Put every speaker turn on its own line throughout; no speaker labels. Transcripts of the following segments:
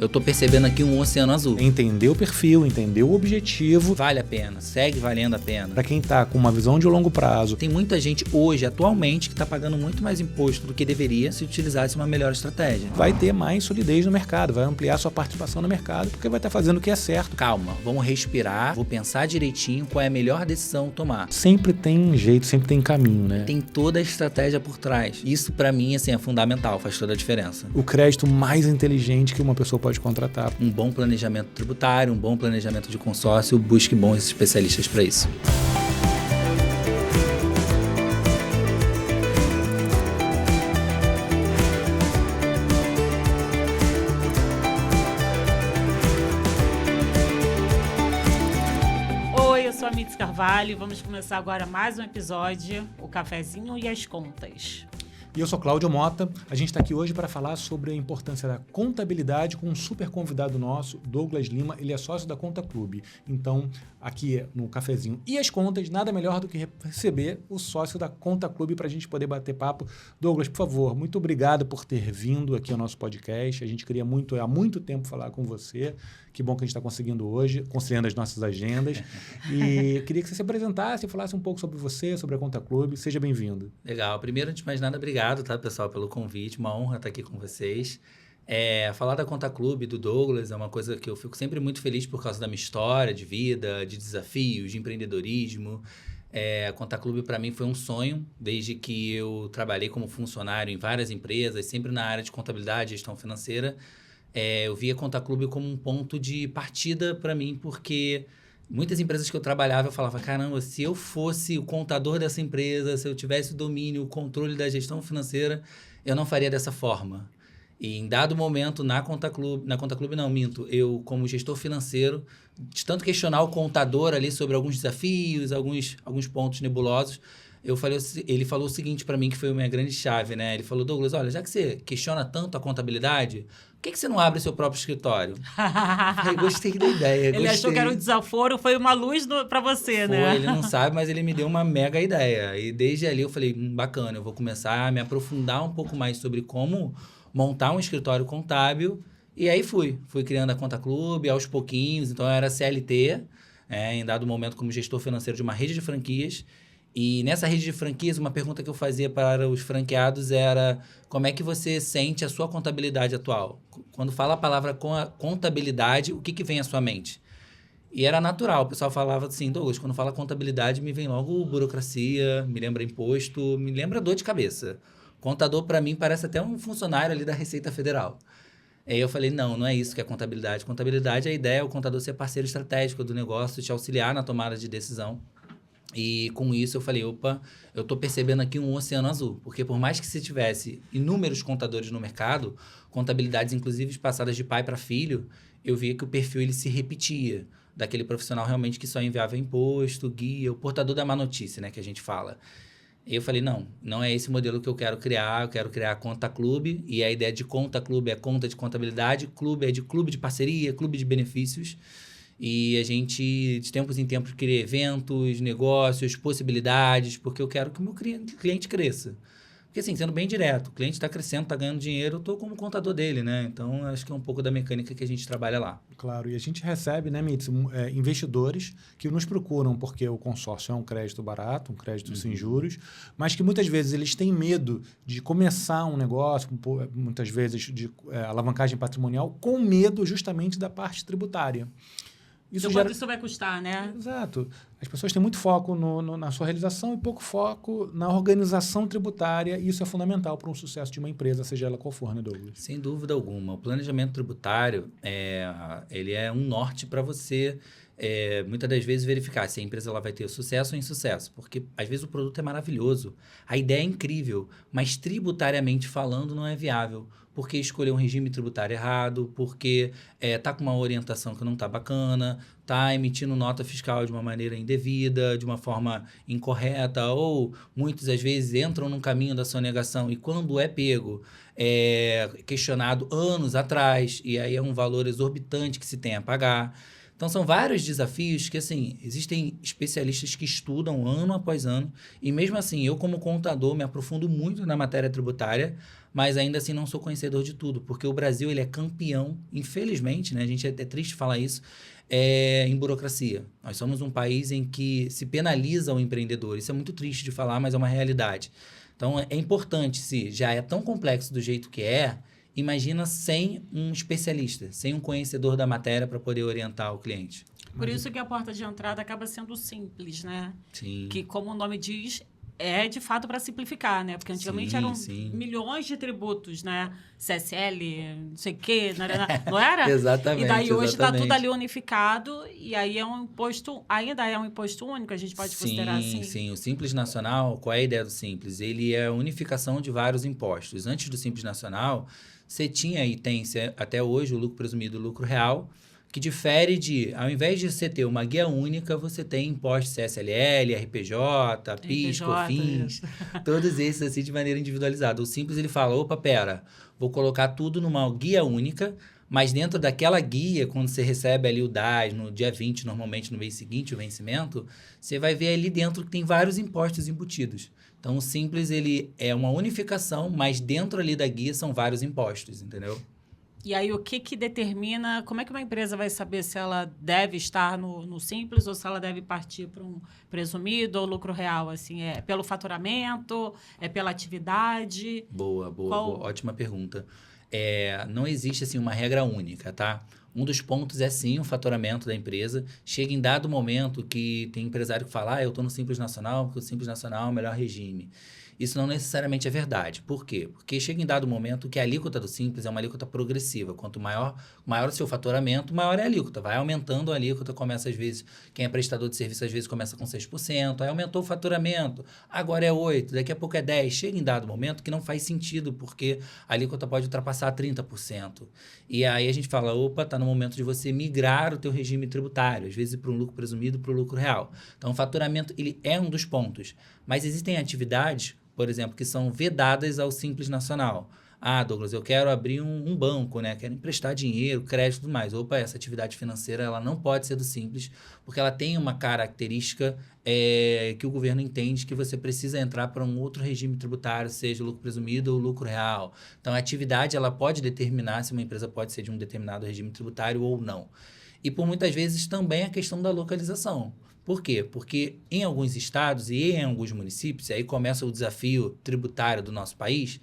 Eu tô percebendo aqui um oceano azul.
Entender o perfil, entender o objetivo.
Vale a pena, segue valendo a pena.
Para quem tá com uma visão de longo prazo.
Tem muita gente hoje, atualmente, que tá pagando muito mais imposto do que deveria se utilizasse uma melhor estratégia.
Vai ter mais solidez no mercado, vai ampliar sua participação no mercado, porque vai estar fazendo o que é certo.
Calma, vamos respirar, vou pensar direitinho qual é a melhor decisão a tomar.
Sempre tem jeito, sempre tem caminho, né?
Tem toda a estratégia por trás. Isso pra mim, assim, é fundamental, faz toda a diferença.
O crédito mais inteligente que uma pessoa pode contratar.
Um bom planejamento tributário, um bom planejamento de consórcio, busque bons especialistas para isso.
Oi, eu sou a Mitz Carvalho. Vamos começar agora mais um episódio, o Cafezinho e as Contas.
E eu sou Cláudio Mota. A gente está aqui hoje para falar sobre a importância da contabilidade com um super convidado nosso, Douglas Lima. Ele é sócio da Conta Clube. Então, aqui no Cafezinho e as Contas, nada melhor do que receber o sócio da Conta Clube para a gente poder bater papo. Douglas, por favor, muito obrigado por ter vindo aqui ao nosso podcast. A gente queria há muito tempo falar com você. Que bom que a gente está conseguindo hoje, conciliando as nossas agendas. E queria que você se apresentasse e falasse um pouco sobre você, sobre a Conta Clube. Seja bem-vindo.
Legal. Primeiro, antes de mais nada, obrigado, tá, pessoal, pelo convite. Uma honra estar aqui com vocês. Falar da Conta Clube, do Douglas, é uma coisa que eu fico sempre muito feliz por causa da minha história de vida, de desafios, de empreendedorismo. A Conta Clube, para mim, foi um sonho, desde que eu trabalhei como funcionário em várias empresas, sempre na área de contabilidade e gestão financeira. Eu vi a Conta Clube como um ponto de partida para mim, porque muitas empresas que eu trabalhava, eu falava, caramba, se eu fosse o contador dessa empresa, se eu tivesse o domínio, o controle da gestão financeira, eu não faria dessa forma. E em dado momento, na Conta Clube não, minto, eu como gestor financeiro, de tanto questionar o contador ali sobre alguns desafios, alguns pontos nebulosos, ele falou o seguinte para mim, que foi a minha grande chave, né? Ele falou, Douglas, olha, já que você questiona tanto a contabilidade, por que você não abre seu próprio escritório? Eu gostei da ideia.
Ele achou que era um desaforo, foi uma luz para você, né?
Ele não sabe, mas ele me deu uma mega ideia. E desde ali eu falei, bacana, eu vou começar a me aprofundar um pouco mais sobre como montar um escritório contábil. E aí fui criando a Conta Clube aos pouquinhos. Então eu era CLT, em dado momento como gestor financeiro de uma rede de franquias. E nessa rede de franquias, uma pergunta que eu fazia para os franqueados era como é que você sente a sua contabilidade atual? Quando fala a palavra contabilidade, o que vem à sua mente? E era natural, o pessoal falava assim, Douglas, quando fala contabilidade, me vem logo burocracia, me lembra imposto, me lembra dor de cabeça. Contador, para mim, parece até um funcionário ali da Receita Federal. Aí eu falei, não é isso que é contabilidade. Contabilidade, a ideia é o contador ser parceiro estratégico do negócio, te auxiliar na tomada de decisão. E com isso eu falei, opa, eu estou percebendo aqui um oceano azul. Porque por mais que se tivesse inúmeros contadores no mercado, contabilidades inclusive passadas de pai para filho, eu via que o perfil ele se repetia. Daquele profissional realmente que só enviava imposto, guia, o portador da má notícia, né, que a gente fala. E eu falei, não é esse modelo que eu quero criar a Conta Clube. E a ideia de Conta Clube é conta de contabilidade, clube é de clube de parceria, clube de benefícios. E a gente, de tempos em tempos, cria eventos, negócios, possibilidades, porque eu quero que o meu cliente cresça. Porque, assim, sendo bem direto, o cliente está crescendo, está ganhando dinheiro, eu estou como contador dele, né? Então, acho que é um pouco da mecânica que a gente trabalha lá.
Claro, e a gente recebe, né, Mitz, investidores que nos procuram porque o consórcio é um crédito barato, um crédito sem juros, mas que muitas vezes eles têm medo de começar um negócio, muitas vezes de alavancagem patrimonial, com medo justamente da parte tributária.
Quanto isso vai custar, né?
Exato. As pessoas têm muito foco na sua realização e pouco foco na organização tributária. E isso é fundamental para um sucesso de uma empresa, seja ela qual for, né, Douglas?
Sem dúvida alguma. O planejamento tributário, ele é um norte para você, muitas das vezes, verificar se a empresa ela vai ter sucesso ou insucesso. Porque, às vezes, o produto é maravilhoso, a ideia é incrível, mas tributariamente falando não é viável. Porque escolheu um regime tributário errado, porque está com uma orientação que não está bacana, está emitindo nota fiscal de uma maneira indevida, de uma forma incorreta, ou muitas às vezes entram num caminho da sonegação e quando é pego, questionado anos atrás, e aí é um valor exorbitante que se tem a pagar. Então, são vários desafios que, assim, existem especialistas que estudam ano após ano, e mesmo assim, eu como contador me aprofundo muito na matéria tributária, mas ainda assim não sou conhecedor de tudo, porque o Brasil, ele é campeão, infelizmente, né, a gente é triste falar isso, em burocracia. Nós somos um país em que se penaliza o empreendedor, isso é muito triste de falar, mas é uma realidade. Então, é importante, se já é tão complexo do jeito que imagina sem um especialista, sem um conhecedor da matéria para poder orientar o cliente.
Por isso que a porta de entrada acaba sendo simples, né?
Sim.
Que, como o nome diz, é de fato para simplificar, né? Porque antigamente eram milhões de tributos, né? CSL, não sei o quê, não era?
Exatamente.
E daí hoje está tudo ali unificado e aí é um imposto, ainda é um imposto único, a gente pode considerar assim?
Sim. O Simples Nacional, qual é a ideia do Simples? Ele é a unificação de vários impostos. Antes do Simples Nacional, você tinha e tem até hoje o lucro presumido e o lucro real, que difere de, ao invés de você ter uma guia única, você tem impostos CSLL, RPJ, PIS, COFINS, todos esses assim de maneira individualizada. O Simples, ele fala, opa, pera, vou colocar tudo numa guia única, mas dentro daquela guia, quando você recebe ali o DAS, no dia 20, normalmente no mês seguinte, o vencimento, você vai ver ali dentro que tem vários impostos embutidos. Então, o Simples, ele é uma unificação, mas dentro ali da guia são vários impostos, entendeu?
E aí, o que determina... Como é que uma empresa vai saber se ela deve estar no Simples ou se ela deve partir para um presumido ou lucro real? Assim, é pelo faturamento? É pela atividade?
Boa. Ótima pergunta. Não existe, assim, uma regra única, tá? Um dos pontos é, sim, o faturamento da empresa. Chega em dado momento que tem empresário que fala, eu estou no Simples Nacional, porque o Simples Nacional é o melhor regime. Isso não necessariamente é verdade. Por quê? Porque chega em dado momento que a alíquota do Simples é uma alíquota progressiva. Quanto maior o seu faturamento, maior é a alíquota. Vai aumentando a alíquota, começa às vezes... Quem é prestador de serviço, às vezes, começa com 6%. Aí aumentou o faturamento. Agora é 8%, daqui a pouco é 10%. Chega em dado momento que não faz sentido, porque a alíquota pode ultrapassar 30%. E aí a gente fala, opa, está no momento de você migrar o teu regime tributário. Às vezes para um lucro presumido, para o lucro real. Então, o faturamento, ele é um dos pontos. Mas existem atividades, por exemplo, que são vedadas ao Simples Nacional. Douglas, eu quero abrir um banco, né? Quero emprestar dinheiro, crédito e tudo mais. Opa, essa atividade financeira ela não pode ser do Simples, porque ela tem uma característica que o governo entende que você precisa entrar para um outro regime tributário, seja lucro presumido ou lucro real. Então, a atividade ela pode determinar se uma empresa pode ser de um determinado regime tributário ou não. E, por muitas vezes, também a questão da localização. Por quê? Porque em alguns estados e em alguns municípios, aí começa o desafio tributário do nosso país,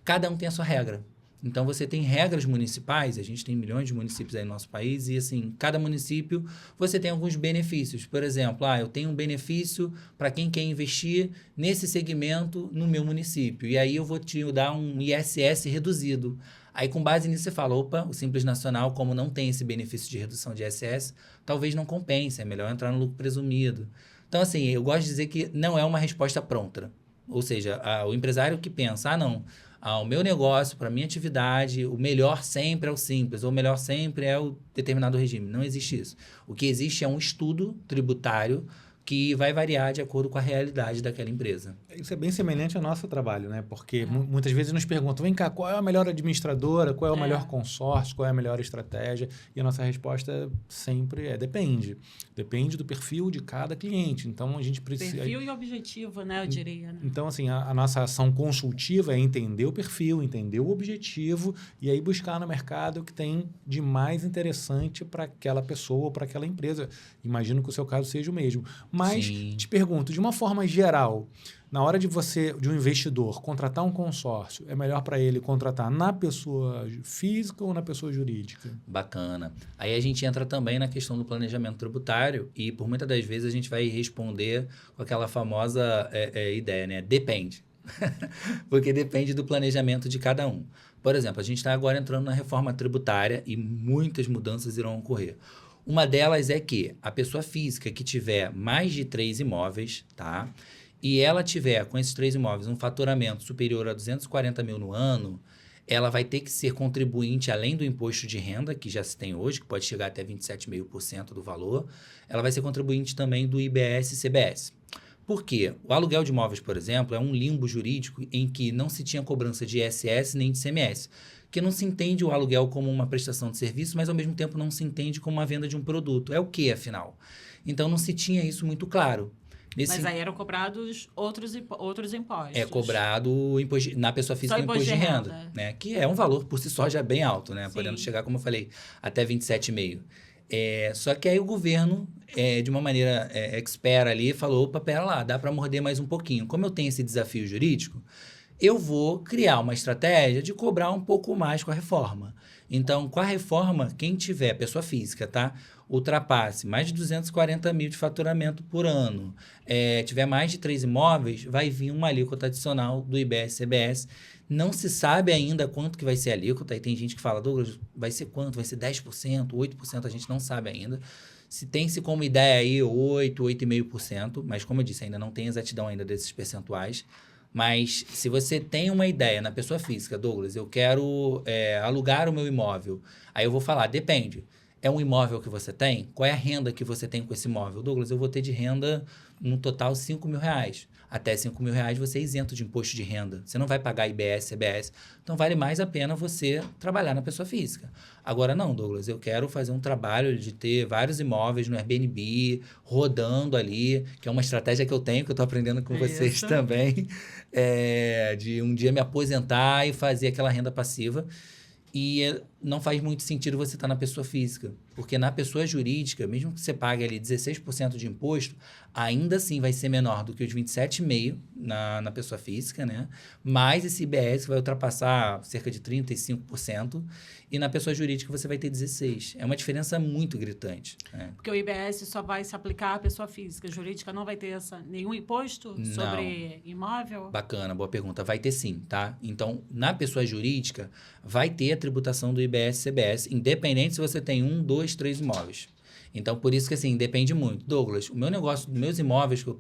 cada um tem a sua regra. Então, você tem regras municipais, a gente tem milhões de municípios aí no nosso país, e assim, cada município você tem alguns benefícios. Por exemplo, eu tenho um benefício para quem quer investir nesse segmento no meu município, e aí eu vou te dar um ISS reduzido. Aí, com base nisso, você fala, opa, o Simples Nacional, como não tem esse benefício de redução de ISS, talvez não compense, é melhor entrar no lucro presumido. Então, assim, eu gosto de dizer que não é uma resposta pronta. Ou seja, o empresário que pensa, o meu negócio, para a minha atividade, o melhor sempre é o Simples, ou o melhor sempre é o determinado regime. Não existe isso. O que existe é um estudo tributário que vai variar de acordo com a realidade daquela empresa.
Isso é bem semelhante ao nosso trabalho, né? Porque muitas vezes nos perguntam, vem cá, qual é a melhor administradora, qual é o melhor consórcio, qual é a melhor estratégia? E a nossa resposta sempre é depende. Depende do perfil de cada cliente. Então, a gente precisa...
Perfil e objetivo, né? Eu diria. Né?
Então, assim, a nossa ação consultiva é entender o perfil, entender o objetivo e aí buscar no mercado o que tem de mais interessante para aquela pessoa ou para aquela empresa. Imagino que o seu caso seja o mesmo. Mas, te pergunto, de uma forma geral, na hora de um investidor, contratar um consórcio, é melhor para ele contratar na pessoa física ou na pessoa jurídica?
Bacana. Aí a gente entra também na questão do planejamento tributário e, por muitas das vezes, a gente vai responder com aquela famosa ideia, né? Depende. Porque depende do planejamento de cada um. Por exemplo, a gente está agora entrando na reforma tributária e muitas mudanças irão ocorrer. Uma delas é que a pessoa física que tiver mais de 3 imóveis, tá? E ela tiver com esses 3 imóveis um faturamento superior a 240 mil no ano, ela vai ter que ser contribuinte além do imposto de renda, que já se tem hoje, que pode chegar até 27,5% do valor, ela vai ser contribuinte também do IBS e CBS. Por quê? O aluguel de imóveis, por exemplo, é um limbo jurídico em que não se tinha cobrança de ISS nem de ICMS. porque não se entende o aluguel como uma prestação de serviço, mas ao mesmo tempo não se entende como uma venda de um produto. É o que, afinal? Então, não se tinha isso muito claro.
Mas aí eram cobrados outros impostos.
É cobrado na pessoa física o imposto de renda, né? Que é um valor por si só já bem alto, né?
Sim.
Podendo chegar, como eu falei, até 27,5%. Só que aí o governo, de uma maneira expert ali, falou, opa, pera lá, dá para morder mais um pouquinho. Como eu tenho esse desafio jurídico, eu vou criar uma estratégia de cobrar um pouco mais com a reforma. Então, com a reforma, quem tiver, pessoa física, tá? Ultrapasse mais de 240 mil de faturamento por ano, tiver mais de 3 imóveis, vai vir uma alíquota adicional do IBS-CBS. Não se sabe ainda quanto que vai ser a alíquota, e tem gente que fala, Douglas, vai ser quanto? Vai ser 10%, 8%, a gente não sabe ainda. Se tem-se como ideia aí 8,5%, mas como eu disse, ainda não tem exatidão ainda desses percentuais. Mas se você tem uma ideia na pessoa física, Douglas, eu quero alugar o meu imóvel, aí eu vou falar, depende. É um imóvel que você tem? Qual é a renda que você tem com esse imóvel? Douglas, eu vou ter de renda, no total, R$5.000. Até R$5.000 você é isento de imposto de renda. Você não vai pagar IBS, CBS. Então, vale mais a pena você trabalhar na pessoa física. Agora, não, Douglas, eu quero fazer um trabalho de ter vários imóveis no Airbnb, rodando ali, que é uma estratégia que eu tenho, que eu estou aprendendo com vocês também, de um dia me aposentar e fazer aquela renda passiva. E não faz muito sentido você estar na pessoa física, porque na pessoa jurídica, mesmo que você pague ali 16% de imposto, ainda assim vai ser menor do que os 27,5% na pessoa física, né? Mais esse IBS vai ultrapassar cerca de 35%, e na pessoa jurídica você vai ter 16%. É uma diferença muito gritante.
Porque o IBS só vai se aplicar à pessoa física, a jurídica não vai ter nenhum imposto sobre imóvel?
Bacana, boa pergunta. Vai ter sim, tá? Então, na pessoa jurídica, vai ter a tributação do IBS-CBS, independente se você tem 1, 2, 3 imóveis. Então, por isso que, assim, depende muito. Douglas, o meu negócio, meus imóveis que eu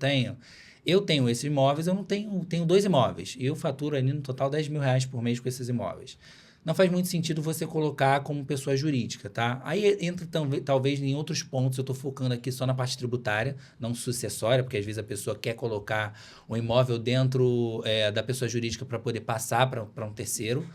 tenho esses imóveis, eu não tenho 2 imóveis. E eu faturo ali no total R$10.000 por mês com esses imóveis. Não faz muito sentido você colocar como pessoa jurídica, tá? Aí entra talvez em outros pontos, eu estou focando aqui só na parte tributária, não sucessória, porque às vezes a pessoa quer colocar o imóvel dentro da pessoa jurídica para poder passar para um terceiro.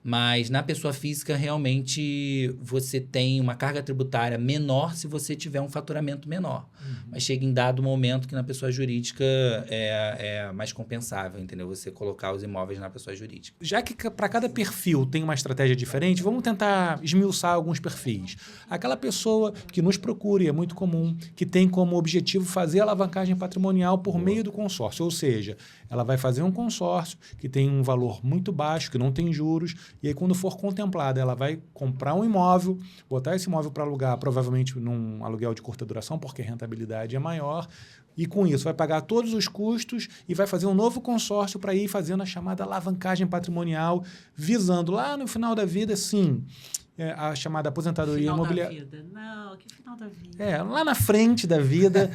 Mas na pessoa física, realmente, você tem uma carga tributária menor se você tiver um faturamento menor. Mas chega em dado momento que na pessoa jurídica é mais compensável, entendeu? Você colocar os imóveis na pessoa jurídica.
Já que para cada perfil tem uma estratégia diferente, vamos tentar esmiuçar alguns perfis. Aquela pessoa que nos procura, é muito comum, que tem como objetivo fazer alavancagem patrimonial por meio do consórcio. Ou seja, ela vai fazer um consórcio que tem um valor muito baixo, que não tem juros, e aí quando for contemplada, ela vai comprar um imóvel, botar esse imóvel para alugar, provavelmente num aluguel de curta duração, porque a rentabilidade é maior, e com isso vai pagar todos os custos e vai fazer um novo consórcio para ir fazendo a chamada alavancagem patrimonial, visando lá no final da vida, sim, a chamada aposentadoria imobiliária.
Não, que final da vida?
Lá na frente da vida.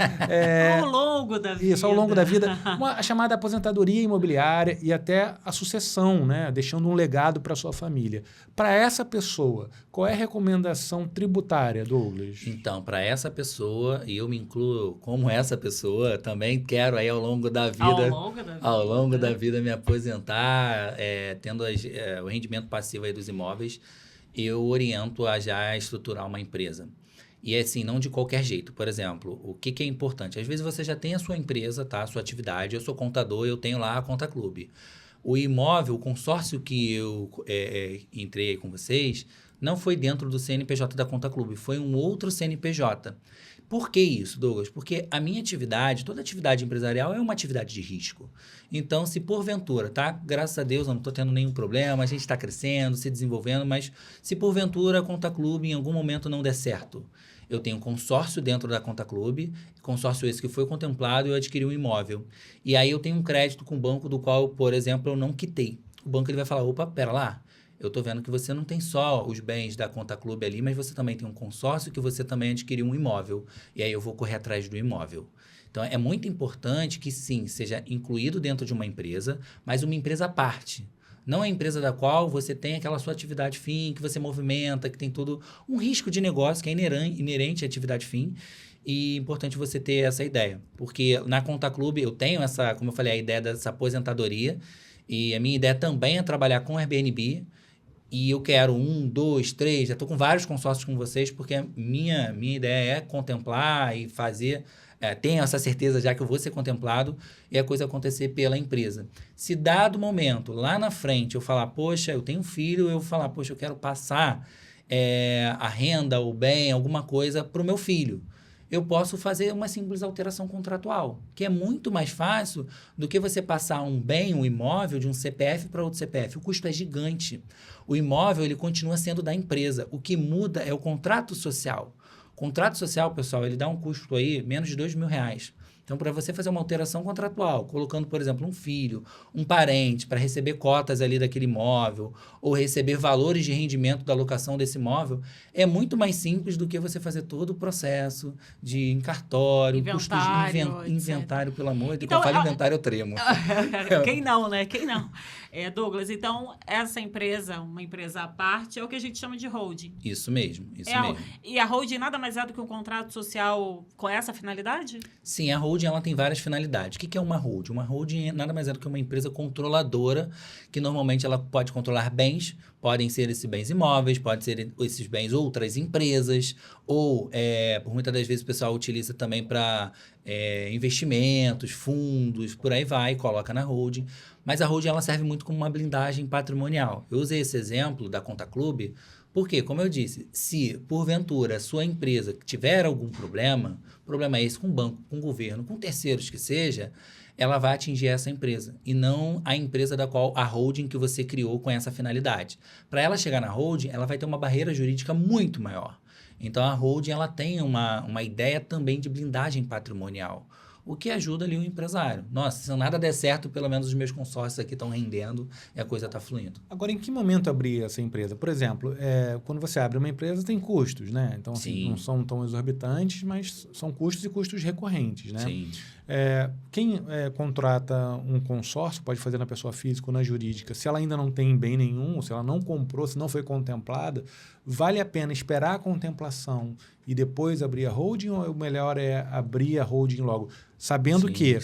Ao longo da vida.
Isso, ao longo da vida. A chamada aposentadoria imobiliária e até a sucessão, né? Deixando um legado para sua família. Para essa pessoa, qual é a recomendação tributária, Douglas?
Então, para essa pessoa, e eu me incluo como essa pessoa, também quero aí ao longo da vida... Ao longo da vida me aposentar, tendo o rendimento passivo aí dos imóveis, eu oriento a já estruturar uma empresa. E assim, não de qualquer jeito. Por exemplo, o que é importante? Às vezes você já tem a sua empresa, tá? A sua atividade. Eu sou contador, eu tenho lá a Conta Clube. O imóvel, o consórcio que eu entrei com vocês, não foi dentro do CNPJ da Conta Clube, foi um outro CNPJ. Por que isso, Douglas? Porque a minha atividade, toda atividade empresarial é uma atividade de risco. Então, se porventura, tá? Graças a Deus eu não estou tendo nenhum problema, a gente está crescendo, se desenvolvendo, mas se porventura a Conta Clube em algum momento não der certo, eu tenho um consórcio dentro da Conta Clube, consórcio esse que foi contemplado e eu adquiri um imóvel. E aí eu tenho um crédito com o banco do qual, por exemplo, eu não quitei. O banco ele vai falar, opa, pera lá, eu estou vendo que você não tem só os bens da Conta Clube ali, mas você também tem um consórcio que você também adquiriu um imóvel. E aí eu vou correr atrás do imóvel. Então, é muito importante que, sim, seja incluído dentro de uma empresa, mas uma empresa à parte. Não é a empresa da qual você tem aquela sua atividade fim, que você movimenta, que tem todo um risco de negócio que é inerente à atividade fim. E é importante você ter essa ideia. Porque na Conta Clube eu tenho essa, como eu falei, a ideia dessa aposentadoria. E a minha ideia também é trabalhar com Airbnb. e eu quero 1, 2, 3, já estou com vários consórcios com vocês, porque a minha ideia é contemplar e fazer, tenho essa certeza já que eu vou ser contemplado e a coisa acontecer pela empresa. Se dado momento, lá na frente, eu falar, poxa, eu tenho um filho, eu vou falar, poxa, eu quero passar a renda, o bem, alguma coisa para o meu filho. Eu posso fazer uma simples alteração contratual, que é muito mais fácil do que você passar um bem, um imóvel, de um CPF para outro CPF. O custo é gigante. O imóvel, ele continua sendo da empresa. O que muda é o contrato social. O contrato social, pessoal, ele dá um custo aí menos de R$2.000. Então, para você fazer uma alteração contratual, colocando, por exemplo, um filho, um parente, para receber cotas ali daquele imóvel, ou receber valores de rendimento da locação desse imóvel, é muito mais simples do que você fazer todo o processo de cartório, custos de inventário, pelo amor de Deus. Quando eu falo inventário, eu tremo.
Quem não, né? Quem não? Douglas, então, essa empresa, uma empresa à parte, é o que a gente chama de holding.
Isso mesmo, mesmo.
E a holding nada mais é do que um contrato social com essa finalidade?
Sim, a holding ela tem várias finalidades. O que é uma holding? Uma holding nada mais é do que uma empresa controladora, que normalmente ela pode controlar bens, podem ser esses bens imóveis, pode ser esses bens outras empresas, ou, por muitas das vezes, o pessoal utiliza também para investimentos, fundos, por aí vai, coloca na holding. Mas a holding ela serve muito como uma blindagem patrimonial. Eu usei esse exemplo da Conta Clube porque, como eu disse, se porventura a sua empresa tiver algum problema esse com o banco, com o governo, com terceiros que seja, ela vai atingir essa empresa e não a empresa da qual a holding que você criou com essa finalidade. Para ela chegar na holding, ela vai ter uma barreira jurídica muito maior. Então, a holding ela tem uma ideia também de blindagem patrimonial, o que ajuda ali o empresário. Nossa, se nada der certo, pelo menos os meus consórcios aqui estão rendendo e a coisa está fluindo.
Agora, em que momento abrir essa empresa? Por exemplo, quando você abre uma empresa, tem custos, né? Então, assim, não são tão exorbitantes, mas são custos e custos recorrentes, né?
Sim.
Quem contrata um consórcio, pode fazer na pessoa física ou na jurídica, se ela ainda não tem bem nenhum, se ela não comprou, se não foi contemplada, vale a pena esperar a contemplação e depois abrir a holding, ou o melhor é abrir a holding logo? Sabendo que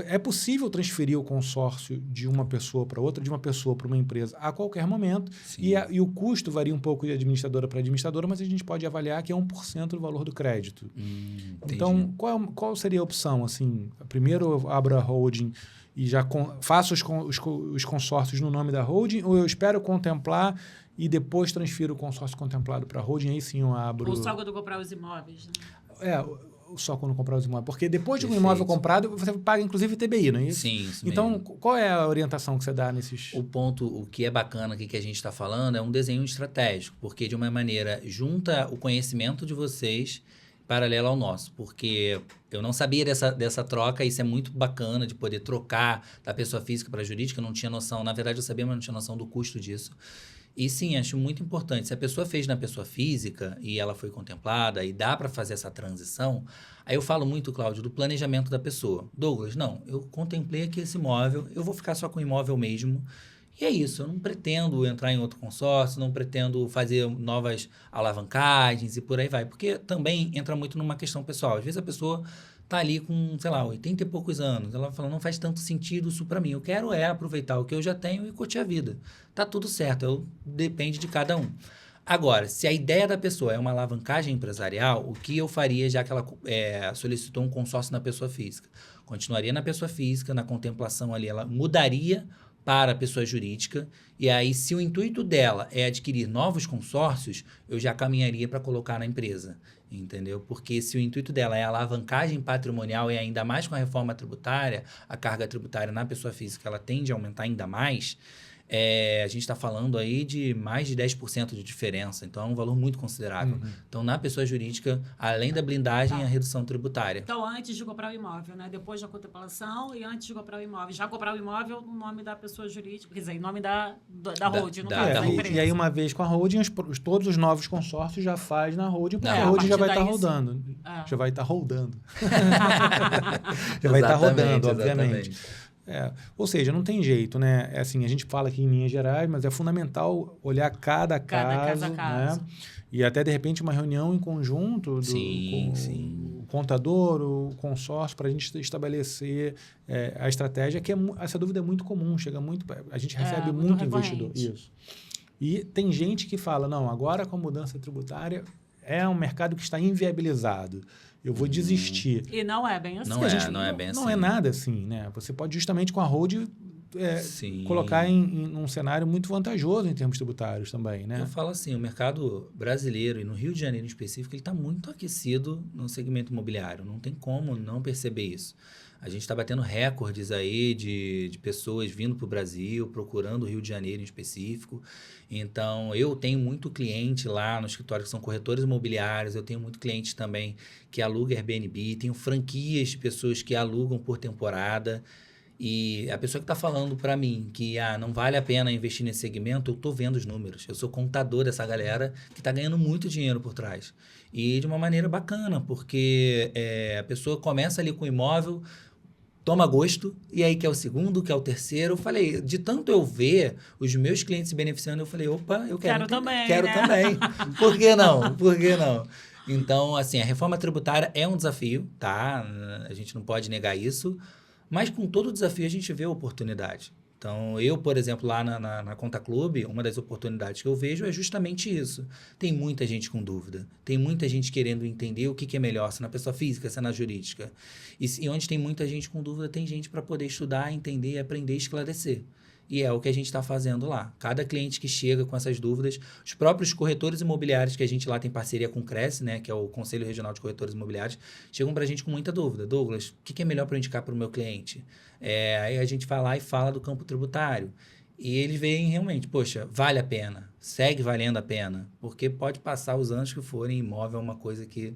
é possível transferir o consórcio de uma pessoa para outra, de uma pessoa para uma empresa a qualquer momento, e o custo varia um pouco de administradora para administradora, mas a gente pode avaliar que é 1% do valor do crédito. Então, qual seria a opção? Assim, primeiro eu abro a holding e já faço os consórcios no nome da holding, ou eu espero contemplar e depois transfiro o consórcio contemplado para a holding, aí sim eu abro...
Ou só quando comprar os imóveis, né?
Só quando comprar os imóveis. Porque depois de um imóvel comprado, você paga inclusive TBI, não é isso?
Sim, isso
então,
mesmo.
Qual é a orientação que você dá nesses...
O que é bacana aqui que a gente está falando é um desenho estratégico, porque de uma maneira junta o conhecimento de vocês paralelo ao nosso, porque eu não sabia dessa troca, isso é muito bacana de poder trocar da pessoa física para a jurídica, eu não tinha noção, na verdade eu sabia, mas não tinha noção do custo disso. E sim, acho muito importante. Se a pessoa fez na pessoa física e ela foi contemplada e dá para fazer essa transição, aí eu falo muito, Cláudio, do planejamento da pessoa. Douglas, não, eu contemplei aqui esse imóvel, eu vou ficar só com o imóvel mesmo. E é isso, eu não pretendo entrar em outro consórcio, não pretendo fazer novas alavancagens e por aí vai. Porque também entra muito numa questão pessoal. Às vezes a pessoa está ali com, 80 e poucos anos. Ela fala, não faz tanto sentido isso para mim. Eu quero aproveitar o que eu já tenho e curtir a vida. Tá tudo certo, depende de cada um. Agora, se a ideia da pessoa é uma alavancagem empresarial, o que eu faria já que ela solicitou um consórcio na pessoa física? Continuaria na pessoa física, na contemplação ali, ela mudaria para a pessoa jurídica, e aí se o intuito dela é adquirir novos consórcios, eu já caminharia para colocar na empresa, entendeu? Porque se o intuito dela é alavancagem patrimonial e ainda mais com a reforma tributária, a carga tributária na pessoa física ela tende a aumentar ainda mais, a gente está falando aí de mais de 10% de diferença, então é um valor muito considerável. Então, na pessoa jurídica, além da blindagem, a redução tributária.
Então, antes de comprar o imóvel, né? Depois da contemplação e antes de comprar o imóvel. Já comprar o imóvel no nome da pessoa jurídica, quer dizer, em nome da holding, no caso da empresa.
E aí, uma vez com a holding, todos os novos consórcios já faz na holding, porque a holding já vai estar rodando. Já vai estar rodando. Já vai estar rodando, obviamente. Ou seja, não tem jeito, né? Assim, a gente fala aqui em linhas gerais, mas é fundamental olhar cada caso. Né? E até, de repente, uma reunião em conjunto o contador, o consórcio, para a gente estabelecer a estratégia, que essa dúvida é muito comum, chega muito... A gente recebe muito investidor. Isso. E tem gente que fala, não, agora com a mudança tributária é um mercado que está inviabilizado. Eu vou desistir.
E não é bem assim.
Não é bem assim.
Não é nada assim, né? Você pode justamente com a hold colocar em um cenário muito vantajoso em termos tributários também, né?
Eu falo assim, o mercado brasileiro e no Rio de Janeiro em específico, ele está muito aquecido no segmento imobiliário. Não tem como não perceber isso. A gente está batendo recordes aí de pessoas vindo para o Brasil, procurando o Rio de Janeiro em específico. Então, eu tenho muito cliente lá no escritório que são corretores imobiliários, eu tenho muito cliente também que aluga Airbnb, tenho franquias de pessoas que alugam por temporada. E a pessoa que está falando para mim que não vale a pena investir nesse segmento, eu estou vendo os números. Eu sou contador dessa galera que está ganhando muito dinheiro por trás. E de uma maneira bacana, porque a pessoa começa ali com o imóvel, toma gosto, e aí quer o segundo, quer o terceiro. Eu falei, de tanto eu ver os meus clientes se beneficiando, eu falei, opa, eu quero
também.
Quero também. Por que não? Por que não? Então, assim, a reforma tributária é um desafio, tá? A gente não pode negar isso. Mas com todo o desafio a gente vê a oportunidade. Então, eu, por exemplo, lá na Conta Clube, uma das oportunidades que eu vejo é justamente isso. Tem muita gente com dúvida. Tem muita gente querendo entender o que é melhor, se na pessoa física, se na jurídica. E onde tem muita gente com dúvida, tem gente para poder estudar, entender, aprender e esclarecer. E é o que a gente está fazendo lá. Cada cliente que chega com essas dúvidas, os próprios corretores imobiliários que a gente lá tem parceria com o CRES, né, que é o Conselho Regional de Corretores Imobiliários, chegam para a gente com muita dúvida. Douglas, o que é melhor para eu indicar para o meu cliente? Aí a gente vai lá e fala do campo tributário. E eles veem realmente, poxa, vale a pena, segue valendo a pena, porque pode passar os anos que forem, imóvel é uma coisa que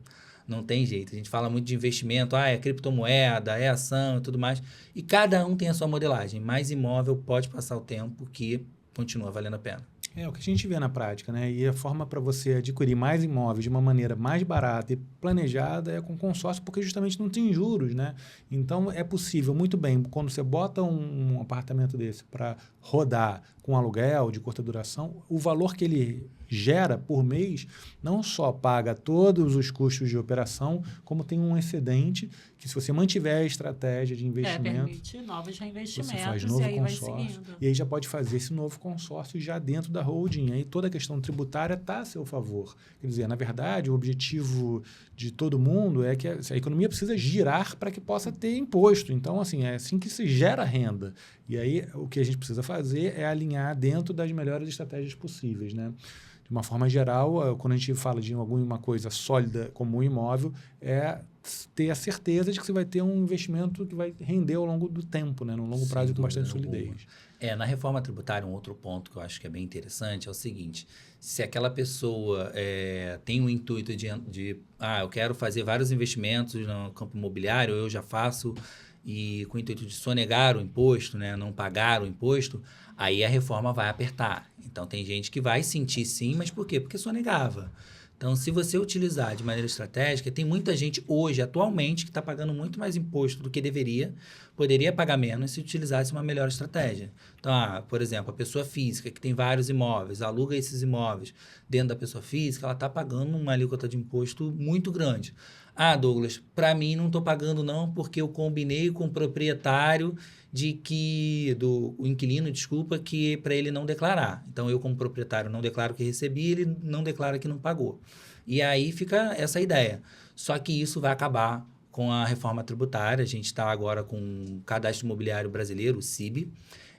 não tem jeito. A gente fala muito de investimento, é criptomoeda, é ação e tudo mais. E cada um tem a sua modelagem, mas imóvel pode passar o tempo que continua valendo a pena.
É o que a gente vê na prática, né? E a forma para você adquirir mais imóveis de uma maneira mais barata e planejada é com consórcio, porque justamente não tem juros, né? Então, é possível, muito bem, quando você bota um apartamento desse para rodar com aluguel de curta duração, o valor que ele gera por mês não só paga todos os custos de operação, como tem um excedente que, se você mantiver a estratégia de investimento,
permite novos reinvestimentos,
você faz novo
e aí
consórcio,
vai seguindo.
E aí já pode fazer esse novo consórcio já dentro da holding. Aí toda a questão tributária está a seu favor. Quer dizer, na verdade, o objetivo de todo mundo é que a economia precisa girar para que possa ter imposto. Então, assim, é assim que se gera renda. E aí, o que a gente precisa fazer é alinhar dentro das melhores estratégias possíveis, né? De uma forma geral, quando a gente fala de alguma coisa sólida como um imóvel, é ter a certeza de que você vai ter um investimento que vai render ao longo do tempo, né? No longo prazo e com bastante solidez.
Na reforma tributária, um outro ponto que eu acho que é bem interessante é o seguinte: se aquela pessoa tem o intuito de eu quero fazer vários investimentos no campo imobiliário, eu já faço, e com o intuito de sonegar o imposto, né, não pagar o imposto, aí a reforma vai apertar. Então, tem gente que vai sentir sim, mas por quê? Porque sonegava. Então, se você utilizar de maneira estratégica, tem muita gente hoje, atualmente, que está pagando muito mais imposto do que deveria, poderia pagar menos se utilizasse uma melhor estratégia. Então, por exemplo, a pessoa física que tem vários imóveis, aluga esses imóveis dentro da pessoa física, ela está pagando uma alíquota de imposto muito grande. Douglas, para mim não estou pagando não, porque eu combinei com o proprietário o inquilino, que para ele não declarar. Então, eu como proprietário não declaro que recebi, ele não declara que não pagou. E aí fica essa ideia. Só que isso vai acabar com a reforma tributária. A gente está agora com o Cadastro Imobiliário Brasileiro, o CIB.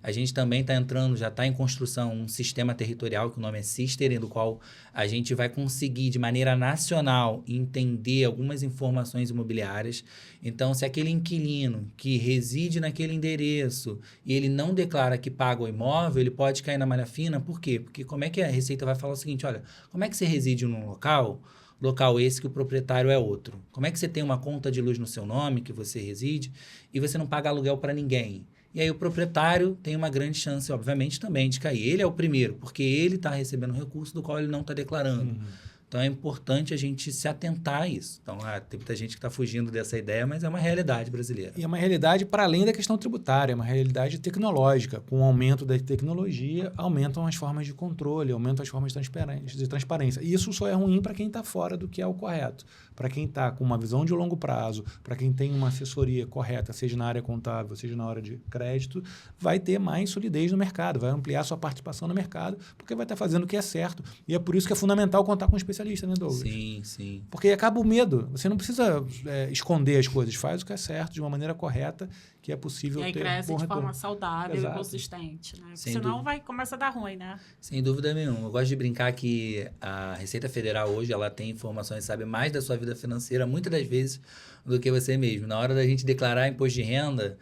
A gente também está entrando, já está em construção um sistema territorial, que o nome é Sister, do qual a gente vai conseguir, de maneira nacional, entender algumas informações imobiliárias. Então, se aquele inquilino que reside naquele endereço e ele não declara que paga o imóvel, ele pode cair na malha fina. Por quê? Porque como é que a Receita vai falar o seguinte: olha, como é que você reside num local esse que o proprietário é outro? Como é que você tem uma conta de luz no seu nome, que você reside, e você não paga aluguel para ninguém? E aí o proprietário tem uma grande chance, obviamente, também de cair. Ele é o primeiro, porque ele está recebendo recurso do qual ele não está declarando. Então, é importante a gente se atentar a isso. Então, tem muita gente que está fugindo dessa ideia, mas é uma realidade brasileira.
E é uma realidade para além da questão tributária, é uma realidade tecnológica. Com o aumento da tecnologia, aumentam as formas de controle, aumentam as formas de transparência. E isso só é ruim para quem está fora do que é o correto. Para quem está com uma visão de longo prazo, para quem tem uma assessoria correta, seja na área contábil, seja na área de crédito, vai ter mais solidez no mercado, vai ampliar sua participação no mercado, porque vai estar fazendo o que é certo. E é por isso que é fundamental contar com um especialista, né, Douglas?
Sim, sim.
Porque acaba o medo. Você não precisa esconder as coisas. Faz o que é certo, de uma maneira correta, que é possível
ter. E aí cresce de forma saudável e consistente, né? Senão começa a dar ruim, né?
Sem dúvida nenhuma. Eu gosto de brincar que a Receita Federal hoje, ela tem informações, sabe mais da sua vida financeira, muitas das vezes, do que você mesmo. Na hora da gente declarar imposto de renda,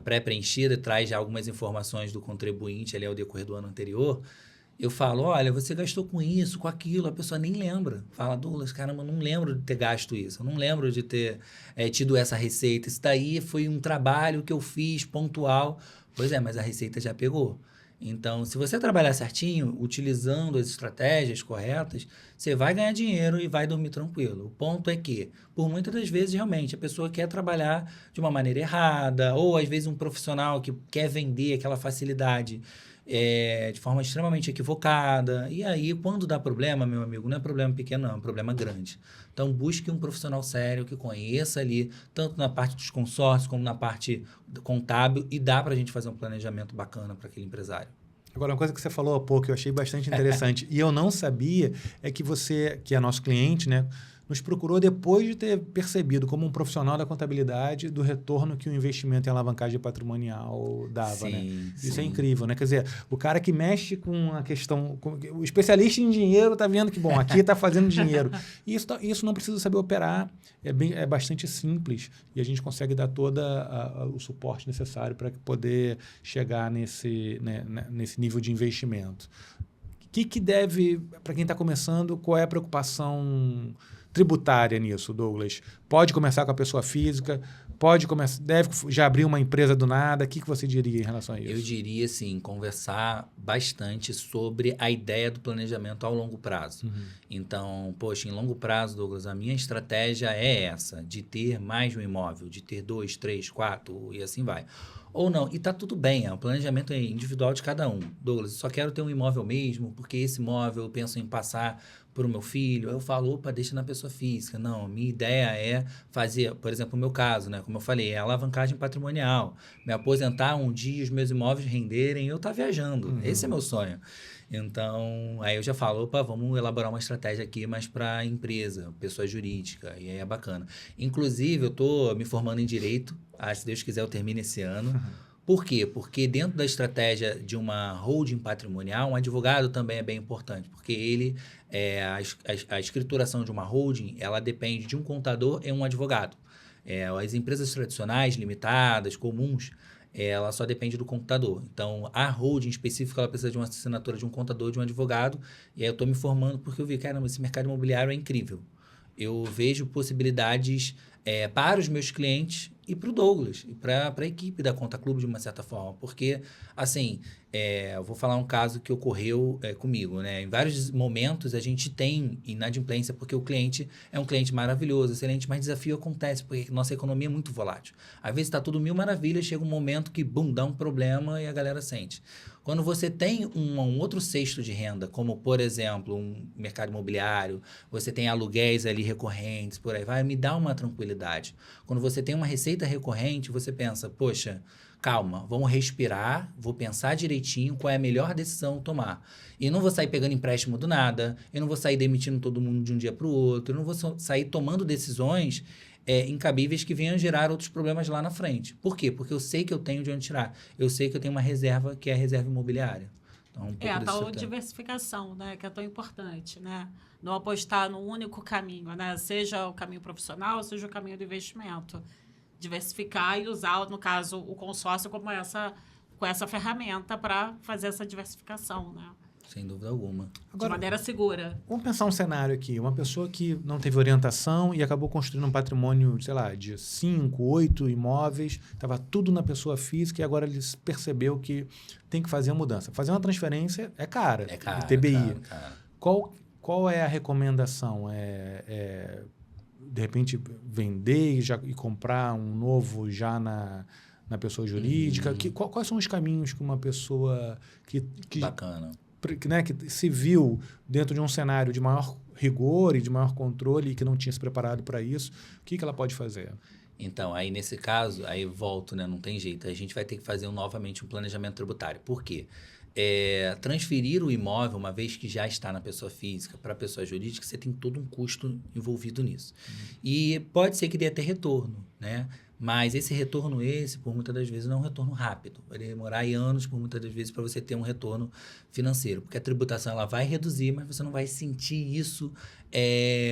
pré-preenchida, traz já algumas informações do contribuinte ali ao decorrer do ano anterior. Eu falo, olha, você gastou com isso, com aquilo, a pessoa nem lembra. Fala, Douglas, caramba, eu não lembro de ter gasto isso, eu não lembro de ter tido essa receita. Isso daí foi um trabalho que eu fiz pontual. Pois é, mas a receita já pegou. Então, se você trabalhar certinho, utilizando as estratégias corretas, você vai ganhar dinheiro e vai dormir tranquilo. O ponto é que, por muitas das vezes, realmente, a pessoa quer trabalhar de uma maneira errada, ou às vezes um profissional que quer vender aquela facilidade de forma extremamente equivocada. E aí, quando dá problema, meu amigo, não é problema pequeno, não, é um problema grande. Então, busque um profissional sério que conheça ali, tanto na parte dos consórcios, como na parte contábil, e dá para a gente fazer um planejamento bacana para aquele empresário.
Agora, uma coisa que você falou há pouco, eu achei bastante interessante, e eu não sabia, é que você, que é nosso cliente, né, nos procurou depois de ter percebido, como um profissional da contabilidade, do retorno que o investimento em alavancagem patrimonial dava, né? Isso é incrível, né? Quer dizer, o cara que mexe com a questão... o especialista em dinheiro está vendo que, bom, aqui está fazendo dinheiro. E isso não precisa saber operar, é bastante simples, e a gente consegue dar todo o suporte necessário para poder chegar nesse nível de investimento. O que deve, para quem está começando, qual é a preocupação tributária nisso, Douglas? Pode começar com a pessoa física, deve já abrir uma empresa do nada. O que você diria em relação a isso?
Eu diria, sim, conversar bastante sobre a ideia do planejamento ao longo prazo. Então, poxa, em longo prazo, Douglas, a minha estratégia é essa, de ter mais de um imóvel, de ter 2, 3, 4 e assim vai. Ou não, e tá tudo bem, o planejamento é individual de cada um. Douglas, só quero ter um imóvel mesmo, porque esse imóvel eu penso em passar para o meu filho. Eu falo, opa, deixa na pessoa física. Não, minha ideia é fazer, por exemplo, o meu caso, né? Como eu falei, é alavancagem patrimonial. Me aposentar um dia, os meus imóveis renderem, eu estar viajando. Esse é meu sonho. Então, aí eu já falo, opa, vamos elaborar uma estratégia aqui, mas para empresa, pessoa jurídica, e aí é bacana. Inclusive, eu estou me formando em Direito, se Deus quiser eu termino esse ano. Por quê? Porque dentro da estratégia de uma holding patrimonial, um advogado também é bem importante, porque ele, a escrituração de uma holding, ela depende de um contador e um advogado. As empresas tradicionais, limitadas, comuns, ela só depende do contador. Então, a holding específica, ela precisa de uma assinatura de um contador, de um advogado. E aí eu estou me formando porque eu vi, caramba, esse mercado imobiliário é incrível. Eu vejo possibilidades para os meus clientes e para o Douglas, e para a equipe da Conta Clube, de uma certa forma. Porque, assim, eu vou falar um caso que ocorreu comigo, né? Em vários momentos a gente tem inadimplência, porque o cliente é um cliente maravilhoso, excelente, mas desafio acontece, porque nossa economia é muito volátil. Às vezes está tudo mil maravilhas, chega um momento que, bum, dá um problema e a galera sente. Quando você tem um outro cesto de renda, como, por exemplo, um mercado imobiliário, você tem aluguéis ali recorrentes, por aí vai, me dá uma tranquilidade. Quando você tem uma receita recorrente, você pensa, poxa, calma, vamos respirar, vou pensar direitinho qual é a melhor decisão a tomar. E não vou sair pegando empréstimo do nada, eu não vou sair demitindo todo mundo de um dia para o outro, eu não vou sair tomando decisões incabíveis que venham gerar outros problemas lá na frente. Por quê? Porque eu sei que eu tenho de onde tirar. Eu sei que eu tenho uma reserva, que é a reserva imobiliária. Então,
a tal diversificação, né, que é tão importante, né? Não apostar num único caminho, né? Seja o caminho profissional, seja o caminho do investimento. Diversificar e usar, no caso, o consórcio com essa ferramenta para fazer essa diversificação, né?
Sem dúvida alguma.
Agora, de maneira segura.
Vamos pensar um cenário aqui. Uma pessoa que não teve orientação e acabou construindo um patrimônio, sei lá, de 5, 8 imóveis, estava tudo na pessoa física e agora ele percebeu que tem que fazer a mudança. Fazer uma transferência é cara.
É caro,
TBI.
Cara.
Qual qual é a recomendação? De repente, vender e comprar um novo já na pessoa jurídica? Quais são os caminhos que uma pessoa que
Bacana.
Né, que se viu dentro de um cenário de maior rigor e de maior controle e que não tinha se preparado para isso, o que ela pode fazer?
Então, aí nesse caso, aí volto, né? Não tem jeito. A gente vai ter que fazer novamente um planejamento tributário. Por quê? Transferir o imóvel, uma vez que já está na pessoa física para a pessoa jurídica, você tem todo um custo envolvido nisso. E pode ser que dê até retorno, né? Mas esse retorno, por muitas das vezes, não é um retorno rápido. Vai demorar anos, por muitas das vezes, para você ter um retorno financeiro. Porque a tributação ela vai reduzir, mas você não vai sentir isso